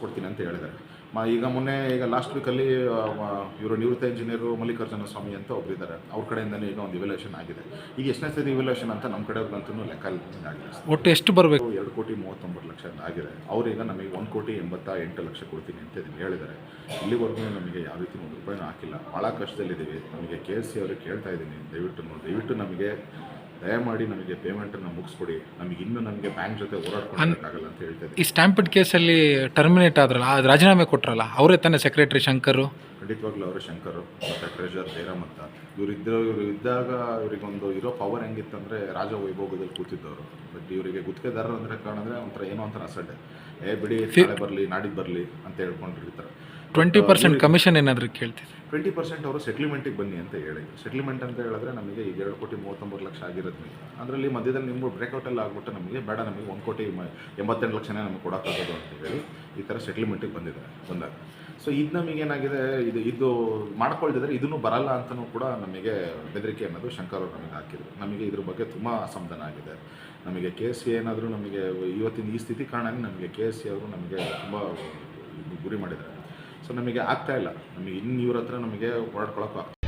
ಕೊಡ್ತೀನಿ ಅಂತ ಹೇಳಿದ್ದಾರೆ. ಈಗ ಮೊನ್ನೆ ಲಾಸ್ಟ್ ವೀಕಲ್ಲಿ ಇವರು ನಿವೃತ್ತ ಇಂಜಿನಿಯರು ಮಲ್ಲಿಕಾರ್ಜುನ ಸ್ವಾಮಿ ಅಂತ ಒಬ್ಬರಿದ್ದಾರೆ. ಅವ್ರ ಕಡೆಯಿಂದಲೇ ಈಗ ಒಂದು ಇವ್ಯಾಲ್ಯೂಯೇಷನ್ ಆಗಿದೆ. ಈಗ ಎಷ್ಟನೇ ಸತಿ ಇವ್ಯಾಲ್ಯೂಯೇಷನ್ ಅಂತ ನಮ್ಮ ಕಡೆಯವ್ರಿಗಂತೂ ಲೆಕ್ಕ ಆಗಿದೆ. ಒಟ್ಟು ಎಷ್ಟು ಬರಬೇಕು? 2,39,00,000 ಆಗಿದೆ. ಅವರೀಗ ನಮಗೆ 1,88,00,000 ಕೊಡ್ತೀನಿ ಅಂತ ಹೇಳಿದ್ದಾರೆ. ಇಲ್ಲಿವರೆಗೂ ನಮಗೆ ಯಾವ ರೀತಿ ₹1 ಹಾಕಿಲ್ಲ. ಭಾಳ ಕಷ್ಟದಲ್ಲಿದ್ದೀವಿ. ನಮಗೆ KSC ಅವ್ರಿಗೆ ಕೇಳ್ತಾ ಇದ್ದೀನಿ, ದಯವಿಟ್ಟು ನಮಗೆ ದಯಮಾಡಿ ನಮಗೆ ಪೇಮೆಂಟನ್ನು ಮುಗಿಸ್ಕೊಡಿ. ನಮಗೆ ಬ್ಯಾಂಕ್ ಜೊತೆ ಹೋರಾಡ್ಕೊಳ್ಳೋಕ್ಕಾಗಲ್ಲ ಅಂತ ಹೇಳ್ತಾ ಇದ್ದೀನಿ. ಈ ಸ್ಟ್ಯಾಂಪಿಡ್ ಕೇಸಲ್ಲಿ ಟರ್ಮಿನೇಟ್ ಆದ್ರಲ್ಲ, ಅದು ರಾಜೀನಾಮೆ ಕೊಟ್ರಲ್ಲ, ಅವರೇ ತಾನೇ ಸೆಕ್ರೆಟರಿ ಶಂಕರು? ಖಂಡಿತವಾಗ್ಲೂ ಅವರು ಶಂಕರು ಮತ್ತು ಟ್ರೆಷರ್ ಜಯರಾಮ್ ಅಂತ ಇವರು ಇದ್ದಾಗ ಇವರಿಗೊಂದು ಇರೋ ಪವರ್ ಹೆಂಗಿತ್ತಂದರೆ ರಾಜ ವೈಭೋಗದಲ್ಲಿ ಕೂತಿದ್ದವರು. ಬಟ್ ಇವರಿಗೆ ಗುತ್ತಿಗೆದಾರರು ಅಂದರೆ ಕಾರಣಂದರೆ ಏನೋ ಒಂಥರ ಅಸಡ್ಡೆ. ಬಿಡಿ ನಾಳೆ ಬರಲಿ ನಾಡಿದ್ದು ಬರಲಿ ಅಂತ ಹೇಳ್ಕೊಂಡಿರ್ತಾರೆ. 20% ಕಮಿಷನ್ ಏನಾದರೂ ಕೇಳ್ತಿದ್ರು. 20% ಅವರು ಸೆಟ್ಲ್ಮೆಂಟಿಗೆ ಬನ್ನಿ ಅಂತ ಹೇಳಿದ್ರು. ಸೆಟ್ಲ್ಮೆಂಟ್ ಅಂತ ಹೇಳಿದ್ರೆ ನಮಗೆ ಈಗ 2,39,00,000 ಆಗಿರೋದ್ರಿಂದ ಅದರಲ್ಲಿ ಮಧ್ಯದಲ್ಲಿ ನಿಮ್ಗೆ ಬ್ರೇಕೌಟೆಲ್ಲ ಆಗಿಬಿಟ್ಟು ನಮಗೆ ಬೇಡ, ನಮಗೆ 1,88,00,000 ನಮಗೆ ಕೊಡೋಕ್ಕಾಗೋದು ಅಂತ ಹೇಳಿ ಈ ಥರ ಸೆಟ್ಲ್ಮೆಂಟಿಗೆ ಬಂದಾಗ ಸೊ ಇದು ನಮಗೇನಾಗಿದೆ, ಇದು ಮಾಡ್ಕೊಳ್ತಿದ್ರೆ ಇದನ್ನು ಬರಲ್ಲ ಅಂತಲೂ ಕೂಡ ನಮಗೆ ಬೆದರಿಕೆ ಅನ್ನೋದು ಶಂಕರ್ ಅವರು ನಮಗೆ ಹಾಕಿದ್ರು. ನಮಗೆ ಇದ್ರ ಬಗ್ಗೆ ತುಂಬ ಅಸಮಾಧಾನ ಆಗಿದೆ. ನಮಗೆ KSC ಏನಾದರೂ ನಮಗೆ ಇವತ್ತಿನ ಈ ಸ್ಥಿತಿ ಕಾರಣನೇ ನಮಗೆ KSC ಅವರು ನಮಗೆ ತುಂಬ ಗುರಿ ಮಾಡಿದ್ದಾರೆ. ಸೊ ನಮಗೆ ಆಗ್ತಾಯಿಲ್ಲ. ನಮಗೆ ಇವ್ರ ಹತ್ರ ನಮಗೆ ಓಡಾಡ್ಕೊಳ್ಳೋಕ್ಕೂ